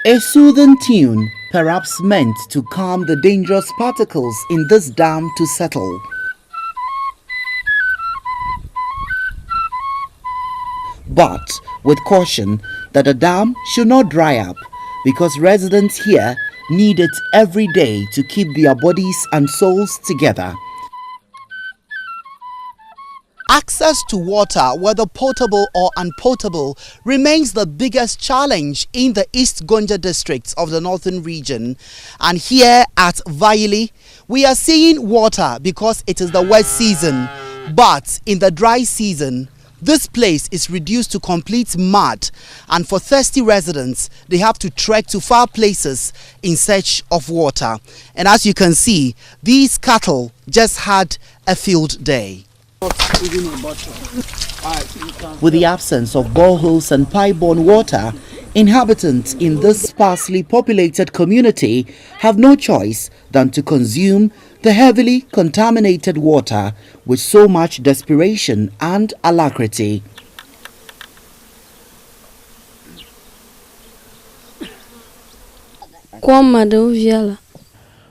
A soothing tune, perhaps meant to calm the dangerous particles in this dam to settle. But with caution that the dam should not dry up because residents here need it every day to keep their bodies and souls together. Access to water, whether potable or unpotable, remains the biggest challenge in the East Gonja districts of the northern region. And here at Vaili, we are seeing water because it is the wet season. But in the dry season, this place is reduced to complete mud, and for thirsty residents, they have to trek to far places in search of water. And as you can see, these cattle just had a field day. With the absence of boreholes and pipe-borne water, inhabitants in this sparsely populated community have no choice than to consume the heavily contaminated water with so much desperation and alacrity.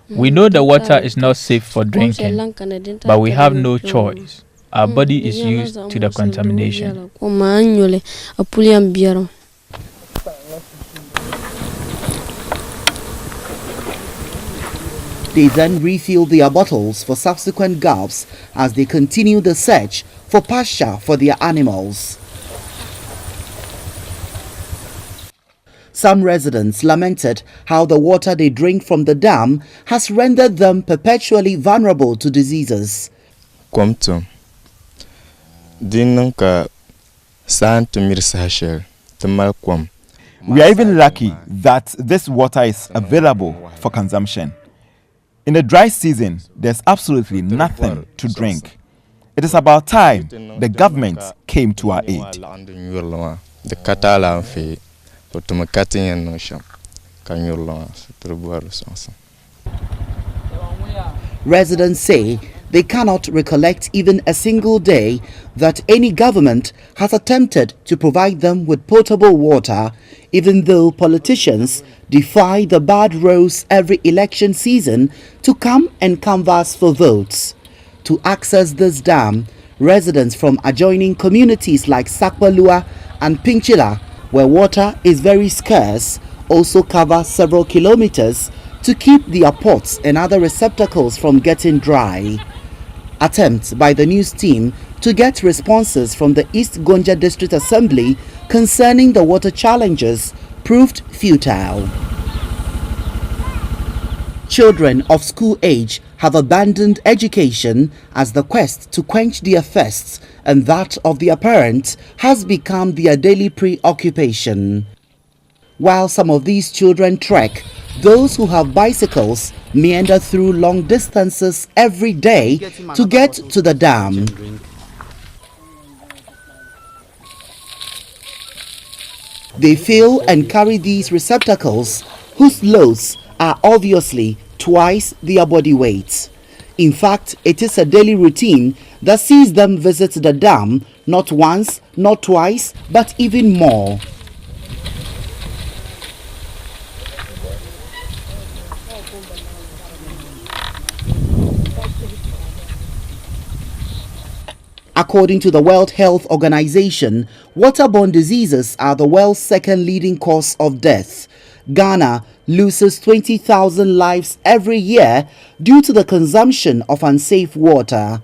We know the water is not safe for drinking, but we have no choice. Our body is used to the contamination. They then refill their bottles for subsequent gulps as they continue the search for pasture for their animals. Some residents lamented how the water they drink from the dam has rendered them perpetually vulnerable to diseases. We are even lucky that this water is available for consumption. In the dry season, there's absolutely nothing to drink. It is about time the government came to our aid. Residents say they cannot recollect even a single day that any government has attempted to provide them with potable water, even though politicians defy the bad roads every election season to come and canvass for votes. To access this dam, residents from adjoining communities like Sakpalua and Pinchila, where water is very scarce, also cover several kilometers to keep their pots and other receptacles from getting dry. Attempts by the news team to get responses from the East Gonja District Assembly concerning the water challenges proved futile. Children of school age have abandoned education as the quest to quench their thirsts and that of their parents has become their daily preoccupation. While some of these children trek, those who have bicycles meander through long distances every day to get to the dam. They fill and carry these receptacles whose loads are obviously twice their body weight. In fact, it is a daily routine that sees them visit the dam not once, not twice, but even more. According to the World Health Organization, waterborne diseases are the world's second leading cause of death. Ghana loses 20,000 lives every year due to the consumption of unsafe water.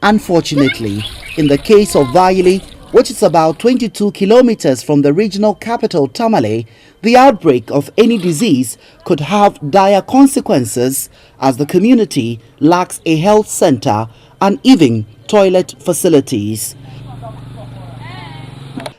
Unfortunately, in the case of Vaili, which is about 22 kilometers from the regional capital Tamale, the outbreak of any disease could have dire consequences as the community lacks a health center and even toilet facilities.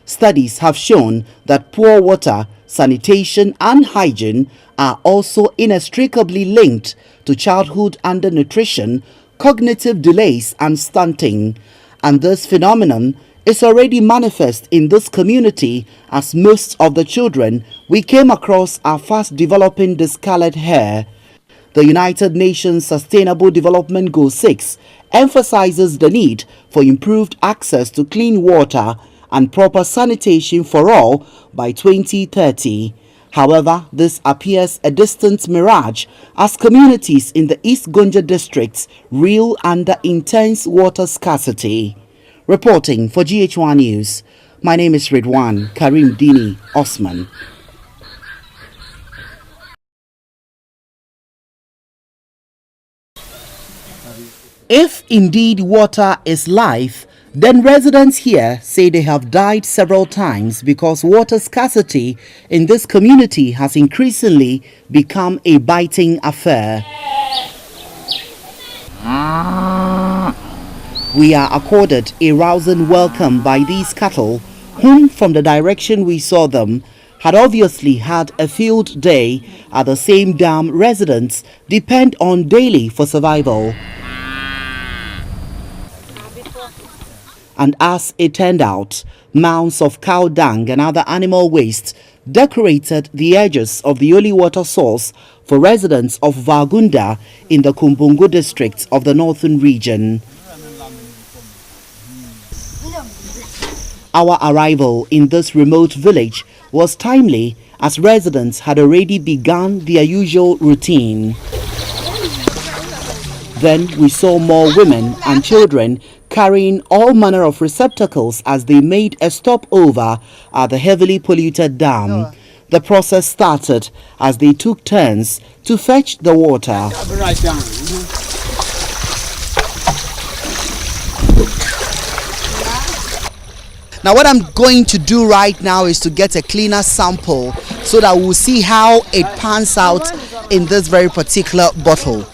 Studies have shown that poor water, sanitation and hygiene are also inextricably linked to childhood undernutrition, cognitive delays and stunting. And this phenomenon is already manifest in this community as most of the children we came across are fast developing discolored hair. The United Nations Sustainable Development Goal 6 emphasizes the need for improved access to clean water and proper sanitation for all by 2030. However, this appears a distant mirage as communities in the East Gonja districts reel under intense water scarcity. Reporting for GH1 News, my name is Ridwan Karim Dini-Osman. If indeed water is life, then residents here say they have died several times because water scarcity in this community has increasingly become a biting affair. We are accorded a rousing welcome by these cattle, whom from the direction we saw them had obviously had a field day at the same dam residents depend on daily for survival. And as it turned out, mounds of cow dung and other animal waste decorated the edges of the only water source for residents of Vagunda in the Kumbungu district of the northern region. Our arrival in this remote village was timely as residents had already begun their usual routine. Then we saw more women and children carrying all manner of receptacles as they made a stopover at the heavily polluted dam. The process started as they took turns to fetch the water. Now what I'm going to do right now is to get a cleaner sample so that we'll see how it pans out in this very particular bottle.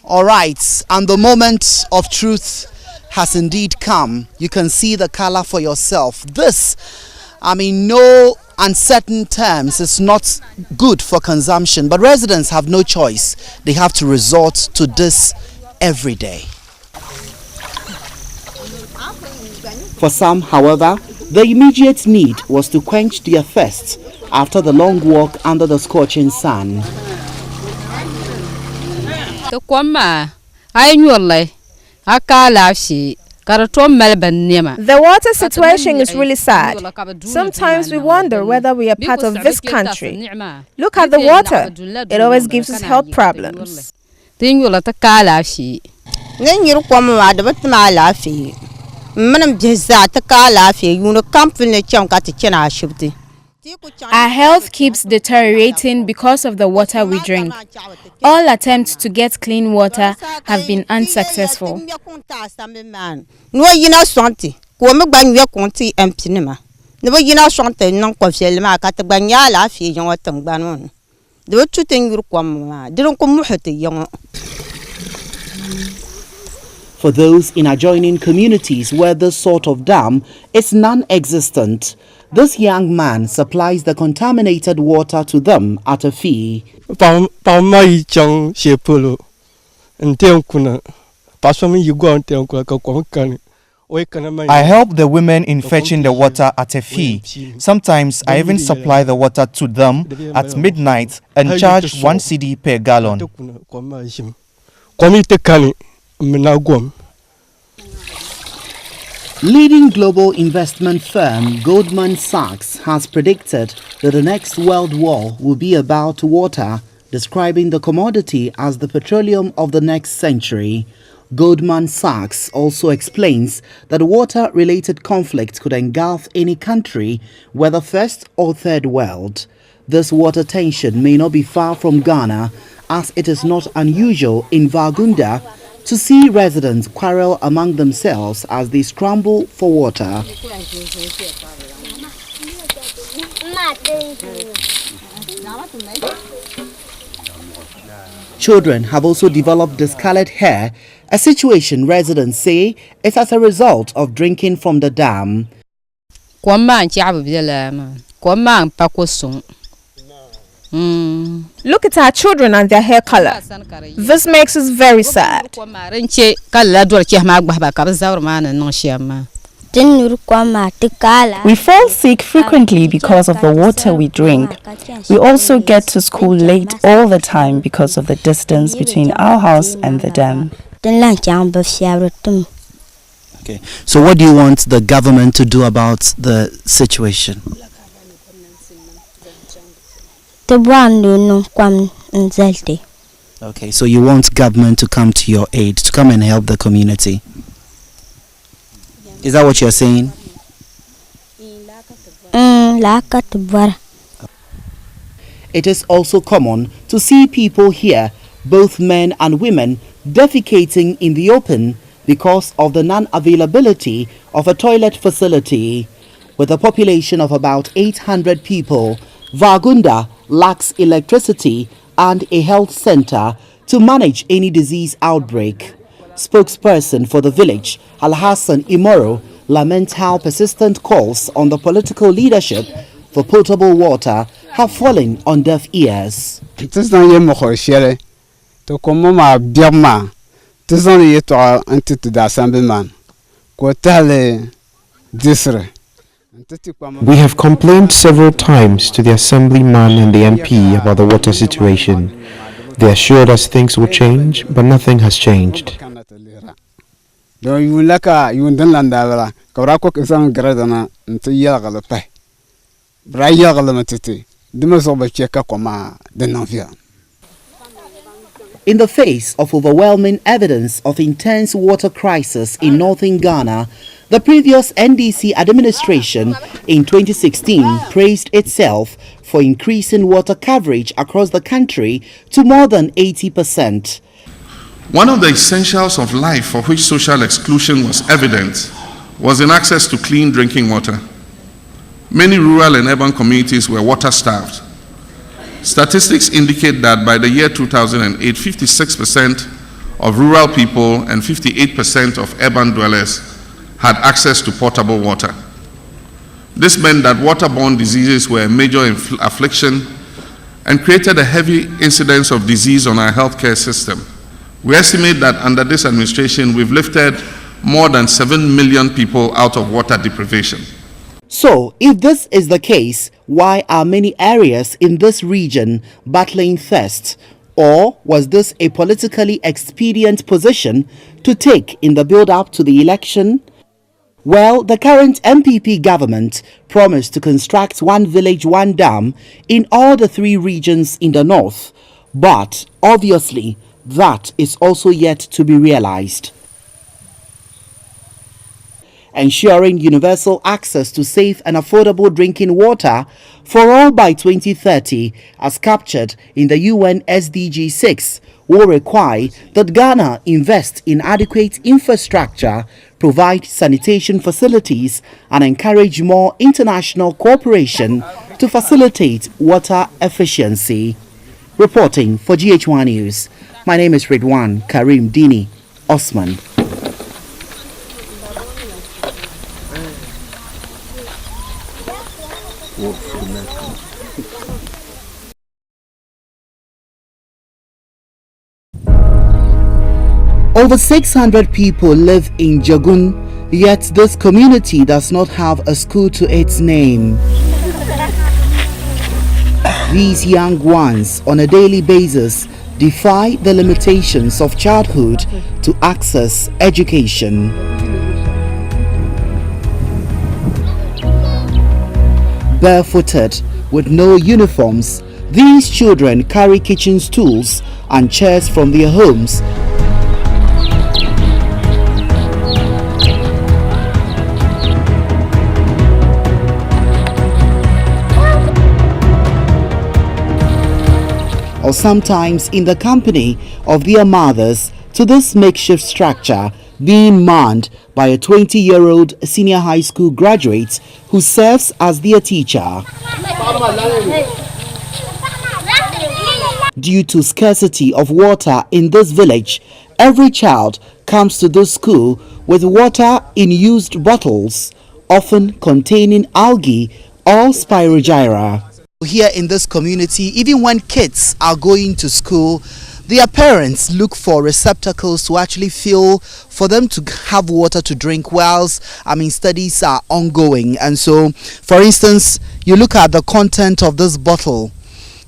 All right, and the moment of truth has indeed come. You can see the color for yourself. This, I mean, no uncertain terms, is not good for consumption, but residents have no choice. They have to resort to this every day. For some, however, the immediate need was to quench their thirst after the long walk under the scorching sun. The water situation is really sad. Sometimes we wonder whether we are part of this country. Look at the water. It always gives us health problems. Our health keeps deteriorating because of the water we drink. All attempts to get clean water have been unsuccessful. For those in adjoining communities where this sort of dam is non-existent, this young man supplies the contaminated water to them at a fee. I help the women in fetching the water at a fee. Sometimes I even supply the water to them at midnight and charge 1 cedi per gallon. Leading global investment firm Goldman Sachs has predicted that the next world war will be about water, describing the commodity as the petroleum of the next century. Goldman Sachs also explains that water-related conflict could engulf any country, whether first or third world. This water tension may not be far from Ghana, as it is not unusual in Vagunda to see residents quarrel among themselves as they scramble for water. Children have also developed discolored hair, a situation residents say is as a result of drinking from the dam. Look at our children and their hair color. This makes us very sad. We fall sick frequently because of the water we drink. We also get to school late all the time because of the distance between our house and the dam. Okay. So what do you want the government to do about the situation? Okay, so you want government to come to your aid, to come and help the community. Is that what you're saying? It is also common to see people here, both men and women, defecating in the open because of the non-availability of a toilet facility. With a population of about 800 people, Vargunda lacks electricity and a health center to manage any disease outbreak. Spokesperson for the village, Al-Hassan Imoro, laments how persistent calls on the political leadership for potable water have fallen on deaf ears. We have complained several times to the assemblyman and the MP about the water situation. They assured us things will change, but nothing has changed. In the face of overwhelming evidence of intense water crisis in northern Ghana, the previous NDC administration in 2016 praised itself for increasing water coverage across the country to more than 80%. One of the essentials of life for which social exclusion was evident was in access to clean drinking water. Many rural and urban communities were water-starved. Statistics indicate that by the year 2008, 56% of rural people and 58% of urban dwellers had access to potable water. This meant that waterborne diseases were a major affliction and created a heavy incidence of disease on our healthcare system. We estimate that under this administration, we've lifted more than 7 million people out of water deprivation. So, if this is the case, why are many areas in this region battling thirst? Or was this a politically expedient position to take in the build-up to the election? Well, the current MPP government promised to construct one village, one dam in all the three regions in the north. But, obviously, that is also yet to be realized. Ensuring universal access to safe and affordable drinking water for all by 2030, as captured in the UN SDG 6, will require that Ghana invest in adequate infrastructure, provide sanitation facilities, and encourage more international cooperation to facilitate water efficiency. Reporting for GH1 News, my name is Ridwan Karim Dini-Osman. Over 600 people live in Jagun, yet this community does not have a school to its name. These young ones, on a daily basis, defy the limitations of childhood to access education. Barefooted, with no uniforms, these children carry kitchen stools and chairs from their homes or sometimes in the company of their mothers to this makeshift structure being manned by a 20-year-old senior high school graduate who serves as their teacher. Due to scarcity of water in this village, every child comes to this school with water in used bottles, often containing algae or spirogyra. Here in this community, even when kids are going to school, Their parents look for receptacles to actually fill for them to have water to drink whilst studies are ongoing. And so, for instance, you look at the content of this bottle,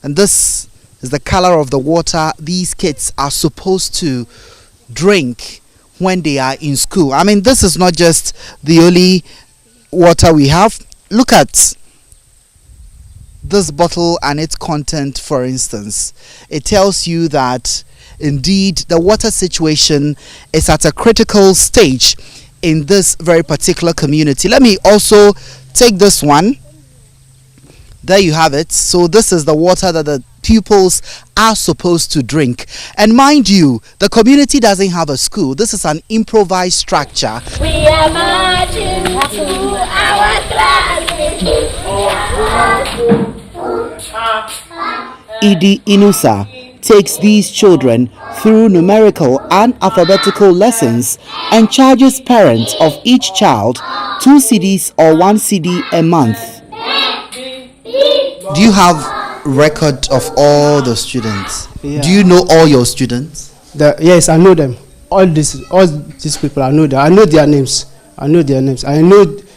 and this is the color of the water these kids are supposed to drink when they are in school. This is not just the only water we have. Look at this bottle and its content, for instance. It tells you that indeed the water situation is at a critical stage in this very particular community. Let me also take this one. There you have it. So this is the water that the pupils are supposed to drink. And mind you, the community doesn't have a school. This is an improvised structure. We are marching to our classes. Idi Inusa takes these children through numerical and alphabetical lessons and charges parents of each child 2 cedis or 1 cedi a month. Do you have record of all the students? Yeah. Do you know all your students? Yes, I know them. All these people, I know them. I know their names. I know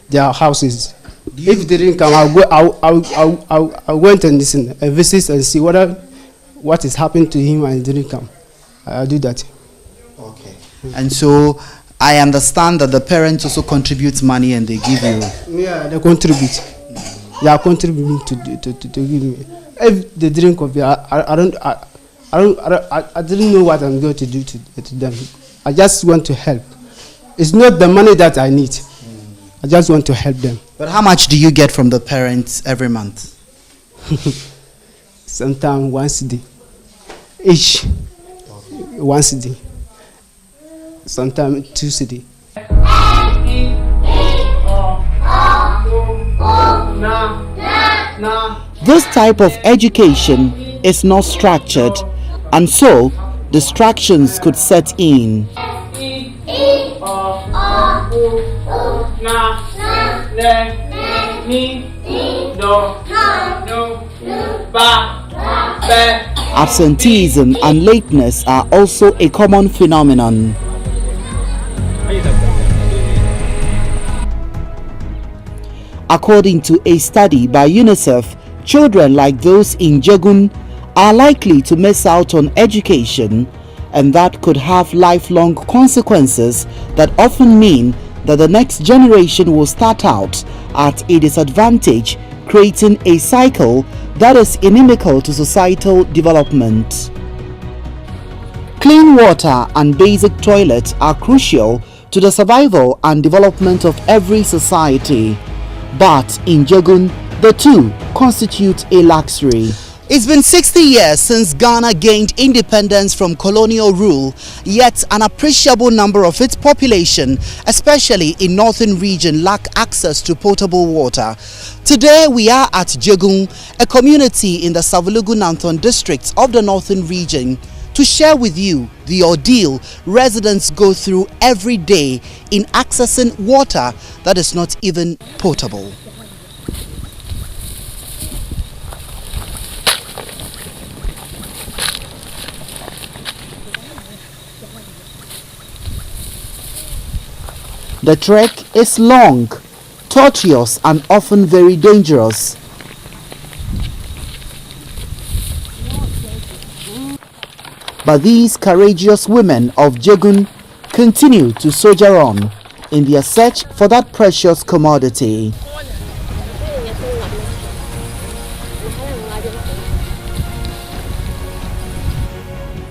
their houses. If they didn't come, I went and listen and visit and see what is happening to him and he didn't come. I'll do that. Okay. And so I understand that the parents also contribute money and they give you. Yeah, they contribute. They are contributing to give me. If they didn't come, I didn't know what I'm going to do to them. I just want to help. It's not the money that I need. I just want to help them. But how much do you get from the parents every month? Sometimes 1 cedi each. 1 cedi. Sometimes 2 cedi. This type of education is not structured, and so distractions could set in. Absenteeism and lateness are also a common phenomenon. According to a study by UNICEF, children like those in Jegun are likely to miss out on education, and that could have lifelong consequences that often mean that the next generation will start out at a disadvantage, creating a cycle that is inimical to societal development. Clean water and basic toilets are crucial to the survival and development of every society. But in Jegun, the two constitute a luxury. It's been 60 years since Ghana gained independence from colonial rule, yet an appreciable number of its population, especially in northern region, lack access to potable water. Today we are at Jegun, a community in the Savulugu-Nanthon district of the northern region, to share with you the ordeal residents go through every day in accessing water that is not even potable. The trek is long, tortuous and often very dangerous. But these courageous women of Jegun continue to soldier on in their search for that precious commodity.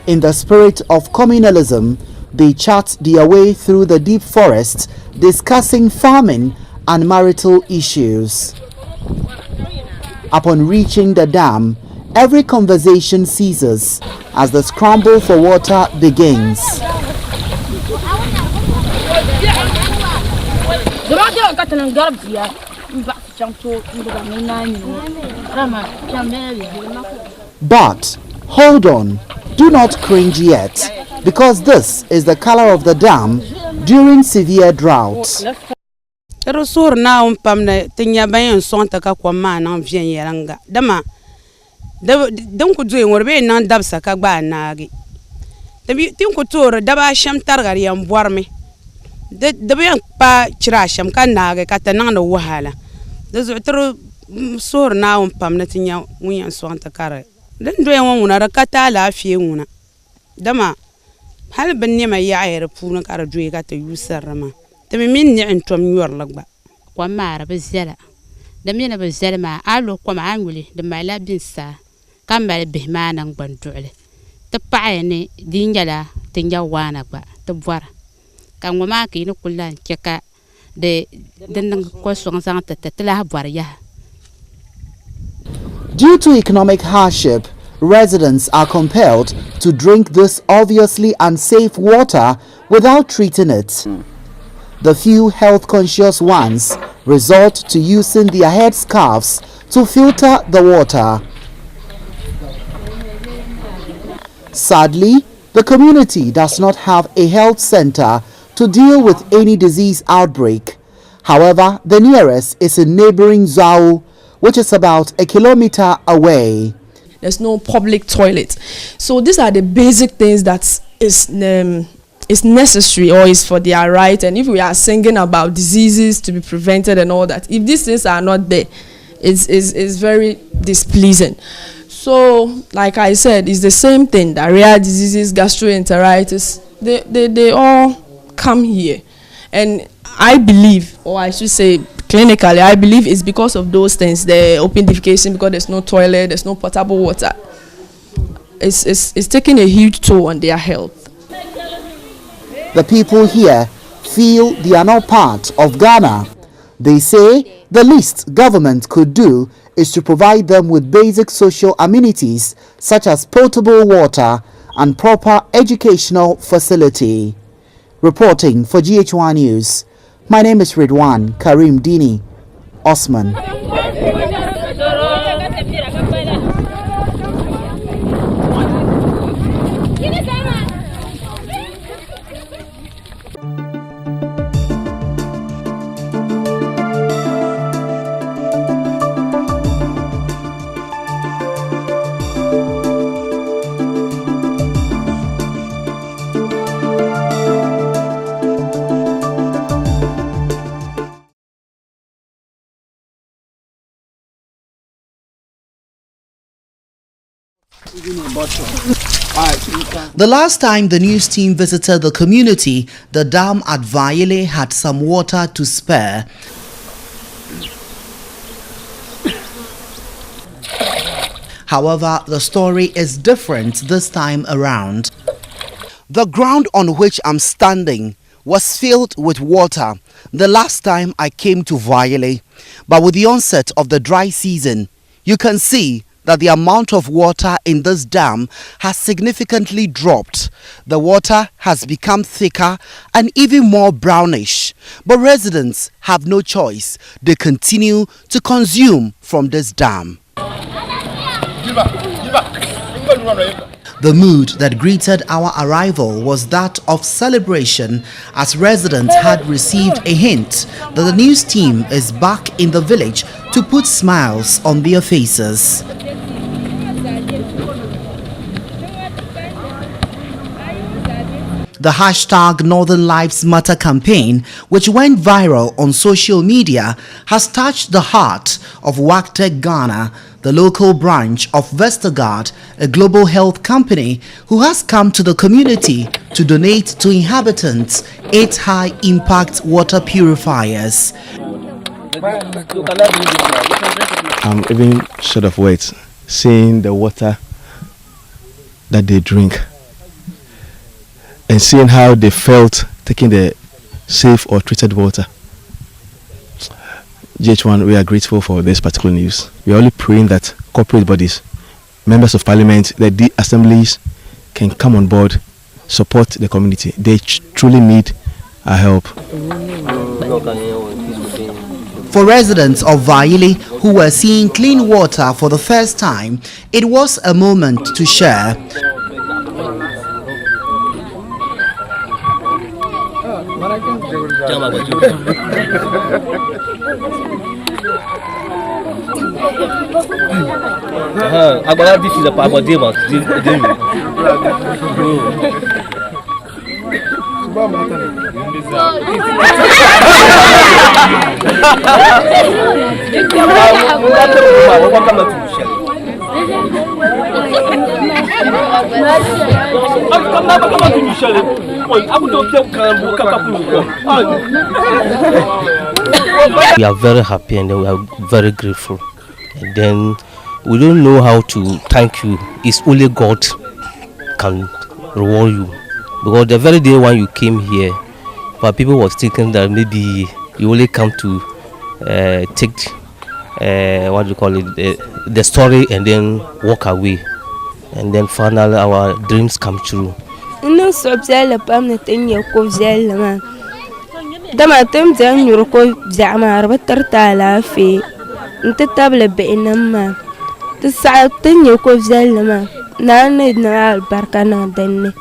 In the spirit of communalism, they chart their way through the deep forest, discussing farming and marital issues. Upon reaching the dam, every conversation ceases as the scramble for water begins. But hold on, do not cringe yet, because this is the color of the dam during severe drought. tabi tin ko tor daba sham targar yam borme de yan pa chira sham kan naga ka tanan no wahala de zutro sor na on pamna tinya wiyan so anta kare den do yan wona rakata lafiye wona dama hal banne ma ya ayar puna kara duye ka ta yusar rama tabi min ni entom yor lagba kwa mara bezela da mina bezela ma alo kwa ma anguli da mala bin sa kambal bihmana ngbandule ta paayene dinjala tinja wana gba ta bwara kan ma ki no kullan keka de den ko so sang ta la bwara ya. Due to economic hardship, residents are compelled to drink this obviously unsafe water without treating it. The few health-conscious ones resort to using their headscarves to filter the water. Sadly, the community does not have a health center to deal with any disease outbreak. However, the nearest is in neighboring Zao, which is about a kilometer away. There's no public toilet. So these are the basic things that is necessary or is for their right. And if we are singing about diseases to be prevented and all that, if these things are not there, it's very displeasing. So, like I said, it's the same thing. Diarrhea diseases, gastroenteritis, they all come here. And I believe, or I should say clinically, I believe it's because of those things. The open defecation, because there's no toilet, there's no potable water. It's taking a huge toll on their health. The people here feel they are not part of Ghana. They say the least government could do is to provide them with basic social amenities such as potable water and proper educational facility. Reporting for GH1 News, my name is Ridwan Karim Dini-Osman. The last time the news team visited the community, the dam at Vayele had some water to spare. However, the story is different this time around. The ground on which I'm standing was filled with water the last time I came to Vayele, but with the onset of the dry season, you can see that the amount of water in this dam has significantly dropped. The water has become thicker and even more brownish. But residents have no choice. They continue to consume from this dam. The mood that greeted our arrival was that of celebration, as residents had received a hint that the news team is back in the village to put smiles on their faces. The hashtag Northern Lives Matter campaign, which went viral on social media, has touched the heart of Wactec Ghana, the local branch of Vestergaard, a global health company who has come to the community to donate to inhabitants 8 high-impact water purifiers. I'm even short of words seeing the water that they drink and seeing how they felt taking the safe or treated water. GH1, we are grateful for this particular news. We are only praying that corporate bodies, members of parliament, the assemblies can come on board, support the community. They truly need our help. For residents of Vayele who were seeing clean water for the first time, it was a moment to share. We are very happy and we are very grateful. And then we don't know how to thank you. It's only God can reward you. Because the very day when you came here, but people was thinking that maybe you only come to take what do you call it, the story and then walk away. And then finally our dreams come true. دما تم زين يركو زعما ربطر تالافي انت تابل بينما تسعة تنيوكو زلما ناند نال بركانا دني.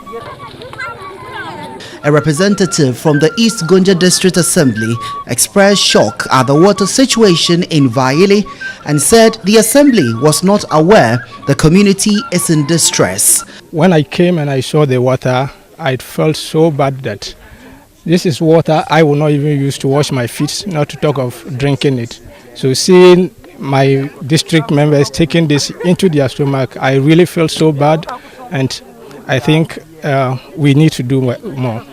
A representative from the East Gonja District Assembly expressed shock at the water situation in Vaili and said the assembly was not aware the community is in distress. When I came and I saw the water, I felt so bad that this is water I will not even use to wash my feet, not to talk of drinking it. So seeing my district members taking this into their stomach, I really felt so bad, and I think we need to do more.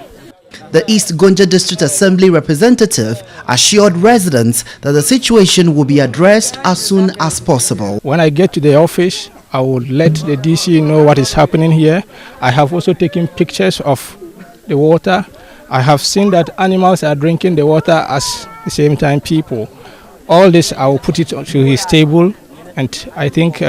The East Gonja District Assembly representative assured residents that the situation will be addressed as soon as possible. When I get to the office, I will let the DC know what is happening here. I have also taken pictures of the water. I have seen that animals are drinking the water at the same time people. All this I will put it to his table, and I think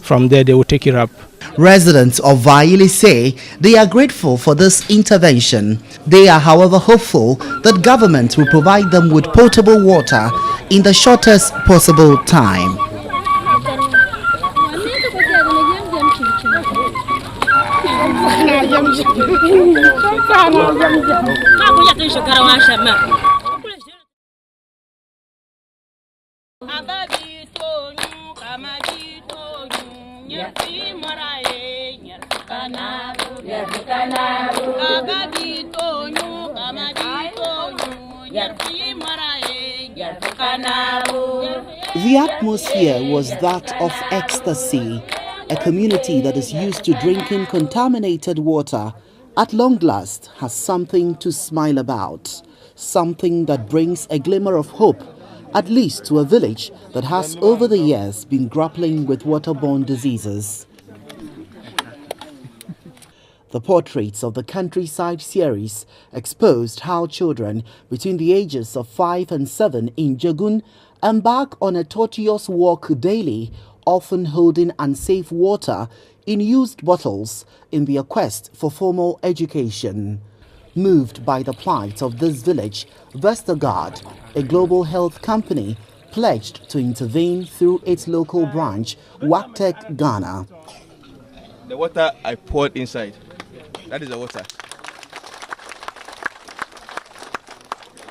from there they will take it up. Residents of Vaili say they are grateful for this intervention. They are, however, hopeful that government will provide them with potable water in the shortest possible time. The atmosphere was that of ecstasy. A community that is used to drinking contaminated water at long last has something to smile about, something that brings a glimmer of hope, at least to a village that has over the years been grappling with waterborne diseases. The portraits of the Countryside series exposed how children between the ages of 5 and 7 in Jagun embark on a tortuous walk daily, often holding unsafe water in used bottles in their quest for formal education. Moved by the plight of this village, Vestergaard, a global health company, pledged to intervene through its local branch, Wactec Ghana. The water I poured inside, that is the water.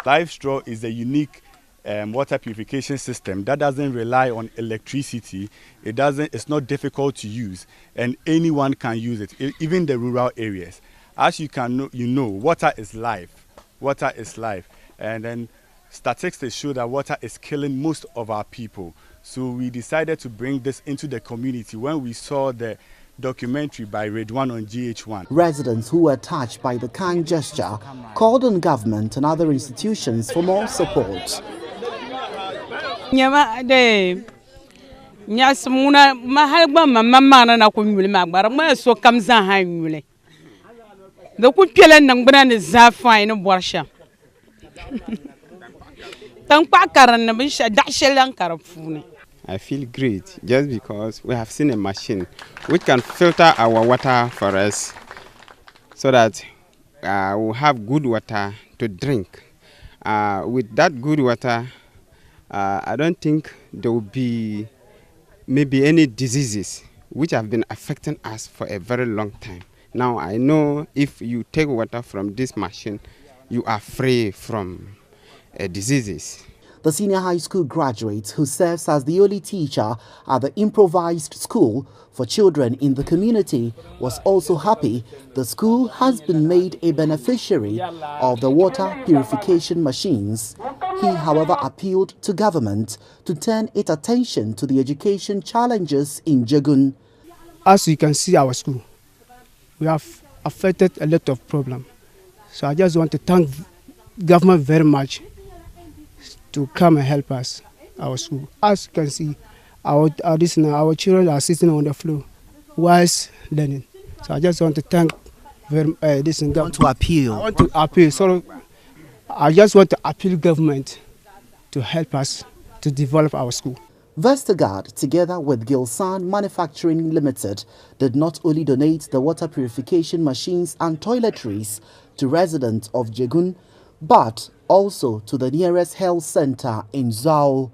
Live Straw is a unique water purification system that doesn't rely on electricity. It's not difficult to use, and anyone can use it, even the rural areas. As you know, water is life. Water is life, and then statistics show that water is killing most of our people. So we decided to bring this into the community when we saw the documentary by Redwan on GH1. Residents who were touched by the kind gesture called on government and other institutions for more support. I feel great just because we have seen a machine which can filter our water for us so that we'll have good water to drink. With that good water, I don't think there will be maybe any diseases which have been affecting us for a very long time. Now I know if you take water from this machine, you are free from diseases. The senior high school graduate, who serves as the only teacher at the improvised school for children in the community, was also happy the school has been made a beneficiary of the water purification machines. He, however, appealed to government to turn its attention to the education challenges in Jegun. As you can see, our school, we have affected a lot of problems. So I just want to thank government very much to come and help us, our school. As you can see, our children are sitting on the floor whilst learning. So I just want to thank this government. Want to appeal? I want to appeal. So I just want to appeal government to help us to develop our school. Vestergaard, together with Gilsan Manufacturing Limited, did not only donate the water purification machines and toiletries to residents of Jegun, but also to the nearest health center in Zao.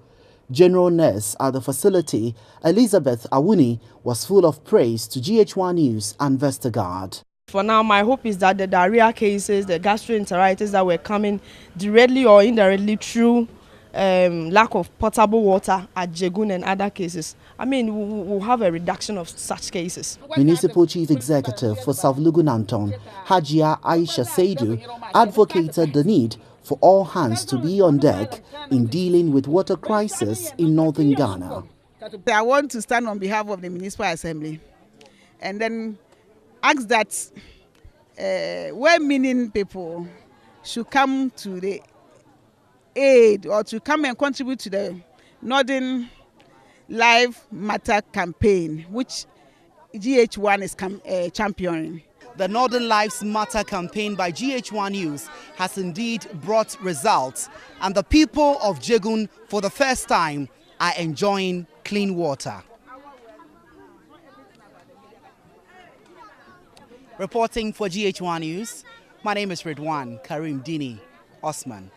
General nurse at the facility, Elizabeth Awuni, was full of praise to GH1 News and Vestergaard. For now, my hope is that the diarrhea cases, the gastroenteritis that were coming directly or indirectly through lack of potable water at Jegun and other cases, I mean, we'll have a reduction of such cases. Municipal Chief Executive for South Lugunanton, Hajia Aisha Seidu, advocated the need for all hands to be on deck in dealing with water crisis in northern Ghana. I want to stand on behalf of the Municipal Assembly and then ask that well-meaning people should come to the aid or to come and contribute to the Northern Life Matter campaign, which GH1 is championing. The Northern Lives Matter campaign by GH1 News has indeed brought results, and the people of Jegun, for the first time, are enjoying clean water. Reporting for GH1 News, my name is Redwan Karim Dini-Osman.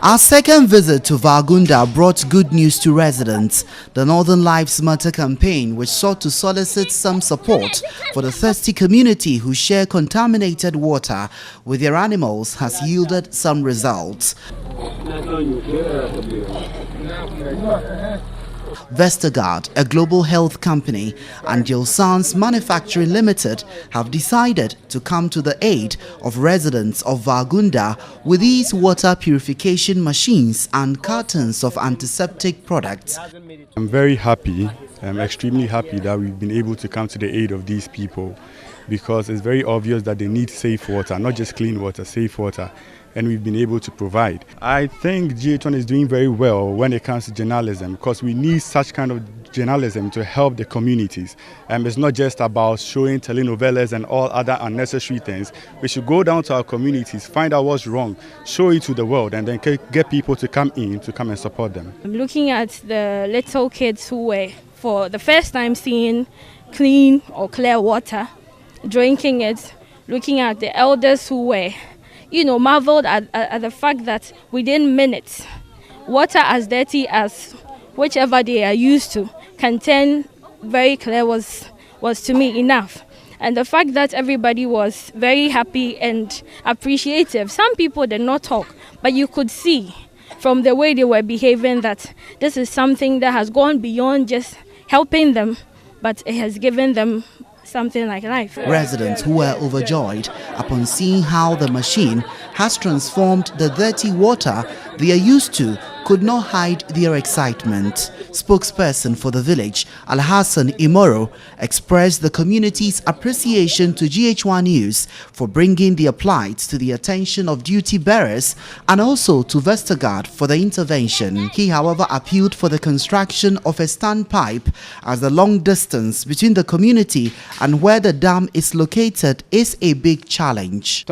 Our second visit to Vargunda brought good news to residents. The Northern Lives Matter campaign, which sought to solicit some support for the thirsty community who share contaminated water with their animals, has yielded some results. Vestergaard, a global health company, and Gilsan's Manufacturing Limited have decided to come to the aid of residents of Vargunda with these water purification machines and cartons of antiseptic products. I'm very happy, I'm extremely happy that we've been able to come to the aid of these people, because it's very obvious that they need safe water, not just clean water, safe water. And we've been able to provide. I think GH1 is doing very well when it comes to journalism, because we need such kind of journalism to help the communities. It's not just about showing telenovelas and all other unnecessary things. We should go down to our communities, find out what's wrong, show it to the world, and then get people to come and support them. I'm looking at the little kids who were, for the first time, seeing clean or clear water, drinking it, looking at the elders who were marveled at the fact that within minutes, water as dirty as whichever they are used to can turn very clear was to me enough. And the fact that everybody was very happy and appreciative. Some people did not talk, but you could see from the way they were behaving that this is something that has gone beyond just helping them, but it has given them something like life. Residents who were overjoyed upon seeing how the machine has transformed the dirty water they are used to could not hide their excitement. Spokesperson for the village, Alhassan Imoro, expressed the community's appreciation to GH1 News for bringing their plight to the attention of duty bearers and also to Vestergaard for the intervention. He, however, appealed for the construction of a standpipe, as the long distance between the community and where the dam is located is a big challenge.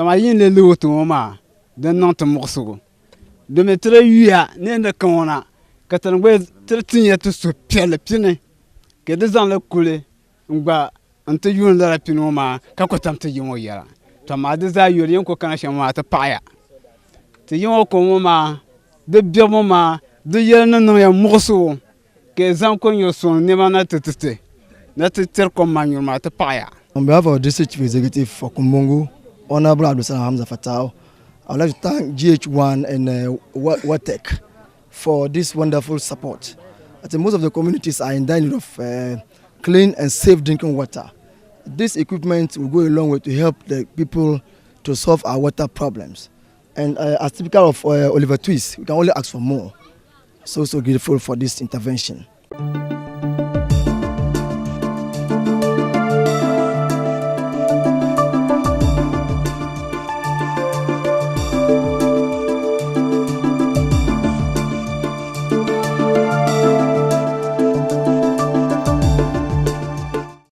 De me tre yuya ne de kona katangwe tretinya to so pele pine ke de zan le kule ngba ante yun la pino ma ka ko tamte yimo yara to ma de za yori ko kana shama ta paya te yimo ko ma de biamo ma de yena no ya moso ke zan ko yo so ne ma na tetete On behalf of the District Chief Executive for Kumbungu, Honorable Abdul Hamza Fatau, I would like to thank GH1 and WATEC for this wonderful support. I think most of the communities are in need of clean and safe drinking water. This equipment will go a long way to help the people to solve our water problems. And as typical of Oliver Twist, we can only ask for more. So grateful for this intervention.